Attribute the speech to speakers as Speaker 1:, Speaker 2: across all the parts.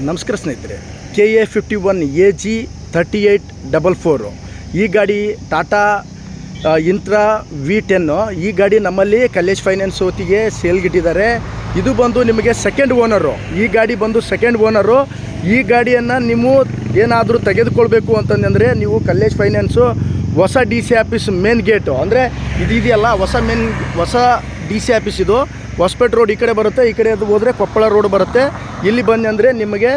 Speaker 1: ನಮಸ್ಕಾರ ಸ್ನೇಹಿತರೆ, KA51 AG3844 ಈ ಗಾಡಿ ಟಾಟಾ ಇಂಟ್ರಾ V10. ಈ ಗಾಡಿ ನಮ್ಮಲ್ಲಿ ಕಲ್ಲೇಶ್ ಫೈನಾನ್ಸ್ ಹೊತ್ತಿಗೆ ಸೇಲ್ಗಿಟ್ಟಿದ್ದಾರೆ. ಇದು ಬಂದು ನಿಮಗೆ ಸೆಕೆಂಡ್ ಓನರು. ಈ ಗಾಡಿ ಬಂದು ಸೆಕೆಂಡ್ ಓನರು. ಈ ಗಾಡಿಯನ್ನು ನೀವು ಏನಾದರೂ ತೆಗೆದುಕೊಳ್ಬೇಕು ಅಂತಂದರೆ ನೀವು ಕಲ್ಲೇಶ್ ಫೈನಾನ್ಸು ಹೊಸ DC ಆಫೀಸ್ ಮೇನ್ ಗೇಟು ಅಂದರೆ ಇದೆಯಲ್ಲ, ಹೊಸ DC ಆಫೀಸ್ ಇದು ಹೊಸಪೇಟೆ ರೋಡ್ ಈ ಕಡೆ ಬರುತ್ತೆ. ಈ ಕಡೆ ಅದು ಹೋದರೆ ಕೊಪ್ಪಳ ರೋಡ್ ಬರುತ್ತೆ. ಇಲ್ಲಿ ಬಂದು ಅಂದರೆ ನಿಮಗೆ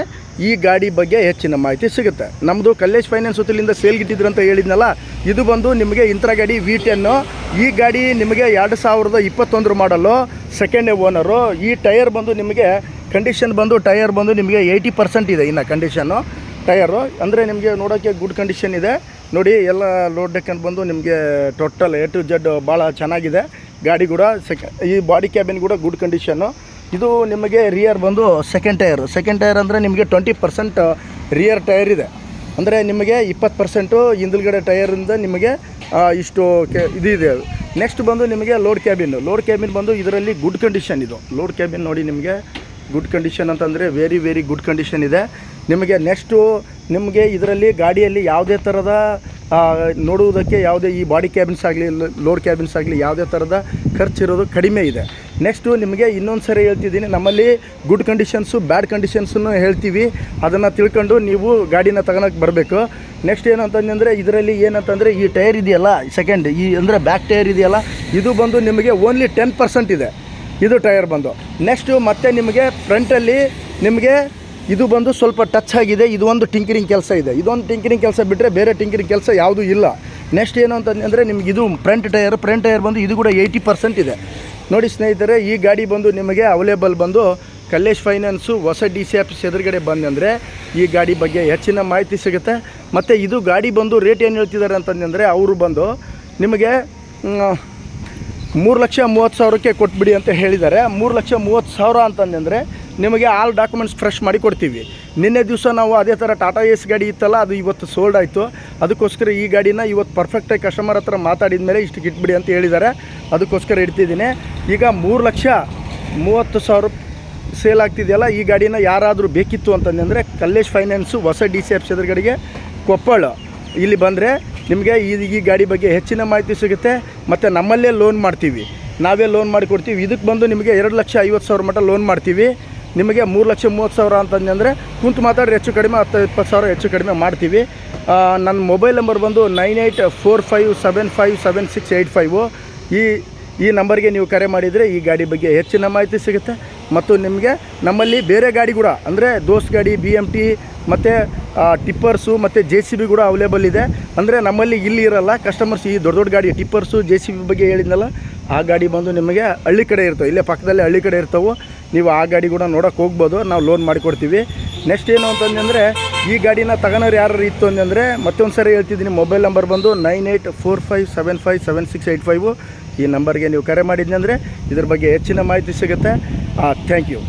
Speaker 1: ಈ ಗಾಡಿ ಬಗ್ಗೆ ಹೆಚ್ಚಿನ ಮಾಹಿತಿ ಸಿಗುತ್ತೆ. ನಮ್ಮದು ಕಲ್ಲೇಶ್ ಫೈನಾನ್ಸ್ ಹೊತ್ತಿಲಿಂದ ಸೇಲ್ಗಿಟ್ಟಿದ್ರು ಅಂತ ಹೇಳಿದ್ನಲ್ಲ, ಇದು ಬಂದು ನಿಮಗೆ ಇಂಟ್ರಾ ಗಾಡಿ V10. ಈ ಗಾಡಿ ನಿಮಗೆ 2021 ಮಾಡಲು ಸೆಕೆಂಡ್ ಓನರು. ಈ ಟೈರ್ ಬಂದು ನಿಮಗೆ ಕಂಡೀಷನ್ ಬಂದು ಟೈರ್ ಬಂದು ನಿಮಗೆ 80% ಇದೆ ಇನ್ನು ಕಂಡೀಷನ್ನು ಟೈರು. ಅಂದರೆ ನಿಮಗೆ ನೋಡೋಕ್ಕೆ ಗುಡ್ ಕಂಡೀಷನ್ ಇದೆ ನೋಡಿ. ಎಲ್ಲ ಲೋಡ್ ಡೆಕ್ಕನ್ ಬಂದು ನಿಮಗೆ ಟೋಟಲ್ A to Z ಭಾಳ ಚೆನ್ನಾಗಿದೆ ಗಾಡಿ ಕೂಡ. ಈ ಬಾಡಿ ಕ್ಯಾಬಿನ್ ಕೂಡ ಗುಡ್ ಕಂಡೀಷನ್ನು. ಇದು ನಿಮಗೆ ರಿಯರ್ ಬಂದು ಸೆಕೆಂಡ್ ಟೈರ್ ಅಂದರೆ ನಿಮಗೆ 20% ರಿಯರ್ ಟೈರ್ ಇದೆ. ಅಂದರೆ ನಿಮಗೆ 20% ಹಿಂದುಗಡೆ ಟೈರಿಂದ ನಿಮಗೆ ಇಷ್ಟು ಇದೆ. ನೆಕ್ಸ್ಟ್ ಬಂದು ನಿಮಗೆ ಲೋಡ್ ಕ್ಯಾಬಿನ್ ಬಂದು ಇದರಲ್ಲಿ ಗುಡ್ ಕಂಡೀಷನ್. ಇದು ಲೋಡ್ ಕ್ಯಾಬಿನ್ ನೋಡಿ ನಿಮಗೆ ಗುಡ್ ಕಂಡೀಷನ್ ಅಂತಂದರೆ ವೆರಿ ಗುಡ್ ಕಂಡೀಷನ್ ಇದೆ ನಿಮಗೆ. ನೆಕ್ಸ್ಟು ನಿಮಗೆ ಇದರಲ್ಲಿ ಗಾಡಿಯಲ್ಲಿ ಯಾವುದೇ ಥರದ ನೋಡುವುದಕ್ಕೆ ಯಾವುದೇ ಈ ಬಾಡಿ ಕ್ಯಾಬಿನ್ಸ್ ಆಗಲಿ ಲೋಡ್ ಕ್ಯಾಬಿನ್ಸ್ ಆಗಲಿ ಯಾವುದೇ ಥರದ ಖರ್ಚಿರೋದು ಕಡಿಮೆ ಇದೆ. ನೆಕ್ಸ್ಟು ನಿಮಗೆ ಇನ್ನೊಂದು ಸರಿ ಹೇಳ್ತಿದ್ದೀನಿ, ನಮ್ಮಲ್ಲಿ ಗುಡ್ ಕಂಡೀಷನ್ಸು ಬ್ಯಾಡ್ ಕಂಡೀಷನ್ಸನ್ನು ಹೇಳ್ತೀವಿ. ಅದನ್ನು ತಿಳ್ಕೊಂಡು ನೀವು ಗಾಡಿನ ತಗೊಳಕ್ಕೆ ಬರಬೇಕು. ನೆಕ್ಸ್ಟ್ ಏನಂತಂದರೆ ಇದರಲ್ಲಿ ಏನಂತಂದರೆ ಈ ಟೈರ್ ಇದೆಯಲ್ಲ ಸೆಕೆಂಡ್, ಈ ಅಂದರೆ ಬ್ಯಾಕ್ ಟೈರ್ ಇದೆಯಲ್ಲ, ಇದು ಬಂದು ನಿಮಗೆ ಓನ್ಲಿ 10% ಇದೆ ಇದು ಟೈರ್ ಬಂದು. ನೆಕ್ಸ್ಟು ಮತ್ತು ನಿಮಗೆ ಫ್ರಂಟಲ್ಲಿ ನಿಮಗೆ ಇದು ಬಂದು ಸ್ವಲ್ಪ ಟಚ್ ಆಗಿದೆ. ಇದು ಒಂದು ಟಿಂಕರಿಂಗ್ ಕೆಲಸ ಇದೆ. ಇದೊಂದು ಟಿಂಕರಿಂಗ್ ಕೆಲಸ ಬಿಟ್ಟರೆ ಬೇರೆ ಟಿಂಕರಿಂಗ್ ಕೆಲಸ ಯಾವುದೂ ಇಲ್ಲ. ನೆಕ್ಸ್ಟ್ ಏನು ಅಂತಂದರೆ ನಿಮಗೆ ಇದು ಫ್ರಂಟ್ ಟೈರ್ ಬಂದು ಇದು ಕೂಡ 80% ಇದೆ ನೋಡಿ ಸ್ನೇಹಿತರೆ. ಈ ಗಾಡಿ ಬಂದು ನಿಮಗೆ ಅವೈಲೇಬಲ್ ಬಂದು ಕಲ್ಲೇಶ್ ಫೈನಾನ್ಸು ಹೊಸ DC ಆಫೀಸ್ ಎದುರುಗಡೆ ಬಂದಂದರೆ ಈ ಗಾಡಿ ಬಗ್ಗೆ ಹೆಚ್ಚಿನ ಮಾಹಿತಿ ಸಿಗುತ್ತೆ. ಮತ್ತು ಇದು ಗಾಡಿ ಬಂದು ರೇಟ್ ಏನು ಹೇಳ್ತಿದ್ದಾರೆ ಅಂತಂದರೆ ಅವರು ಬಂದು ನಿಮಗೆ 3,30,000ಕ್ಕೆ ಕೊಟ್ಬಿಡಿ ಅಂತ ಹೇಳಿದ್ದಾರೆ. 3,30,000 ಅಂತಂದರೆ ನಿಮಗೆ ಆಲ್ ಡಾಕ್ಯುಮೆಂಟ್ಸ್ ಫ್ರೆಶ್ ಮಾಡಿ ಕೊಡ್ತೀವಿ. ನಿನ್ನೆ ದಿವಸ ನಾವು ಅದೇ ಥರ ಟಾಟಾ ಎಸ್ ಗಾಡಿ ಇತ್ತಲ್ಲ, ಅದು ಇವತ್ತು ಸೋಲ್ಡ್ ಆಯಿತು. ಅದಕ್ಕೋಸ್ಕರ ಈ ಗಾಡಿನ ಇವತ್ತು ಪರ್ಫೆಕ್ಟಾಗಿ ಕಸ್ಟಮರ್ ಹತ್ರ ಮಾತಾಡಿದ ಮೇಲೆ ಇಷ್ಟಕ್ಕೆ ಇಟ್ಬಿಡಿ ಅಂತ ಹೇಳಿದ್ದಾರೆ. ಅದಕ್ಕೋಸ್ಕರ ಇಡ್ತಿದ್ದೀನಿ. ಈಗ 3,30,000 ಸೇಲ್ ಆಗ್ತಿದೆಯಲ್ಲ, ಈ ಗಾಡಿನ ಯಾರಾದರೂ ಬೇಕಿತ್ತು ಅಂತಂದರೆ ಕಲ್ಲೇಶ್ ಫೈನಾನ್ಸು ಹೊಸ DC ಆಫೀಸ್ ಎದುರುಗಡೆಗೆ ಕೊಪ್ಪಳ ಇಲ್ಲಿ ಬಂದರೆ ನಿಮಗೆ ಈ ಗಾಡಿ ಬಗ್ಗೆ ಹೆಚ್ಚಿನ ಮಾಹಿತಿ ಸಿಗುತ್ತೆ. ಮತ್ತು ನಮ್ಮಲ್ಲೇ ಲೋನ್ ಮಾಡ್ತೀವಿ, ನಾವೇ ಲೋನ್ ಮಾಡಿಕೊಡ್ತೀವಿ. ಇದಕ್ಕೆ ಬಂದು ನಿಮಗೆ 2,50,000 ಮಟ್ಟ ಲೋನ್ ಮಾಡ್ತೀವಿ. ನಿಮಗೆ 3,30,000 ಅಂತಂದರೆ ಕುಂತು ಮಾತಾಡ್ರಿ ಹೆಚ್ಚು ಕಡಿಮೆ 10,20,000 ಹೆಚ್ಚು ಕಡಿಮೆ ಮಾಡ್ತೀವಿ. ನನ್ನ ಮೊಬೈಲ್ ನಂಬರ್ ಬಂದು 9845757685. ಈ ನಂಬರ್ಗೆ ನೀವು ಕರೆ ಮಾಡಿದರೆ ಈ ಗಾಡಿ ಬಗ್ಗೆ ಹೆಚ್ಚಿನ ಮಾಹಿತಿ ಸಿಗುತ್ತೆ. ಮತ್ತು ನಿಮಗೆ ನಮ್ಮಲ್ಲಿ ಬೇರೆ ಗಾಡಿ ಕೂಡ ಅಂದರೆ ದೋಸ್ತ್ ಗಾಡಿ, BMT ಮತ್ತು ಟಿಪ್ಪರ್ಸು ಮತ್ತು JCB ಕೂಡ ಅವೈಲೇಬಲ್ ಇದೆ. ಅಂದರೆ ನಮ್ಮಲ್ಲಿ ಇಲ್ಲಿ ಇರೋಲ್ಲ ಕಸ್ಟಮರ್ಸ್. ಈ ದೊಡ್ಡ ಗಾಡಿ ಟಿಪ್ಪರ್ಸು JCB ಬಗ್ಗೆ ಹೇಳಿದ್ನಲ್ಲ, ಆ ಗಾಡಿ ಬಂದು ನಿಮಗೆ ಹಳ್ಳಿ ಕಡೆ ಇರ್ತವೆ, ಇಲ್ಲೇ ಪಕ್ಕದಲ್ಲೇ ಹಳ್ಳಿ ಕಡೆ ಇರ್ತವೆ. ನೀವು ಆ ಗಾಡಿ ಕೂಡ ನೋಡೋಕೆ ಹೋಗ್ಬೋದು, ನಾವು ಲೋನ್ ಮಾಡಿಕೊಡ್ತೀವಿ. ನೆಕ್ಸ್ಟ್ ಏನು ಅಂತಂದರೆ ಈ ಗಾಡಿನ ತಗೊಳೋರು ಯಾರು ಇತ್ತು ಅಂತಂದರೆ ಮತ್ತೊಂದು ಸರಿ ಹೇಳ್ತಿದ್ದೀನಿ, ಮೊಬೈಲ್ ನಂಬರ್ ಬಂದು 9845757685. ಈ ನಂಬರ್ಗೆ ನೀವು ಕರೆ ಮಾಡಿದ್ನಂದರೆ ಇದ್ರ ಬಗ್ಗೆ ಹೆಚ್ಚಿನ ಮಾಹಿತಿ ಸಿಗುತ್ತೆ. Thank you.